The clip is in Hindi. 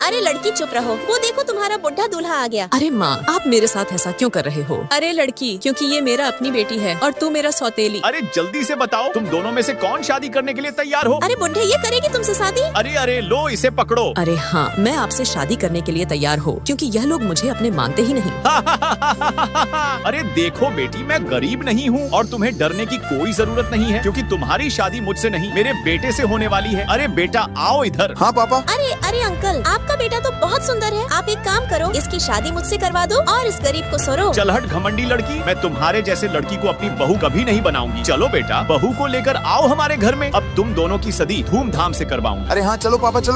अरे लड़की चुप रहो, वो देखो तुम्हारा बुढ़ा दूल्हा आ गया। अरे माँ, आप मेरे साथ ऐसा क्यों कर रहे हो? अरे लड़की, क्योंकि ये मेरा अपनी बेटी है और तू मेरा सौतेली। अरे जल्दी से बताओ, तुम दोनों में से कौन शादी करने के लिए तैयार हो? अरे बुढ़े, ये करेगी तुमसे शादी? अरे अरे लो, इसे पकड़ो। अरे हाँ, मैं आपसे शादी करने के लिए तैयार हूँ, क्योंकि यह लोग मुझे अपने मानते ही नहीं। अरे देखो बेटी, मैं गरीब नहीं हूँ और तुम्हें डरने की कोई जरूरत नहीं है, क्योंकि तुम्हारी शादी मुझसे नहीं मेरे बेटे से होने वाली है। अरे बेटा आओ इधर। हाँ पापा। अरे अरे अंकल, आपका बेटा तो बहुत सुंदर है। आप एक काम करो, इसकी शादी मुझसे करवा दो और इस गरीब को सरो। चल हट घमंडी लड़की, मैं तुम्हारे जैसे लड़की को अपनी बहू कभी नहीं बनाऊंगी। चलो बेटा, बहू को लेकर आओ हमारे घर में। अब तुम दोनों की शादी धूमधाम से करवाऊंगा। अरे हाँ चलो पापा चलो।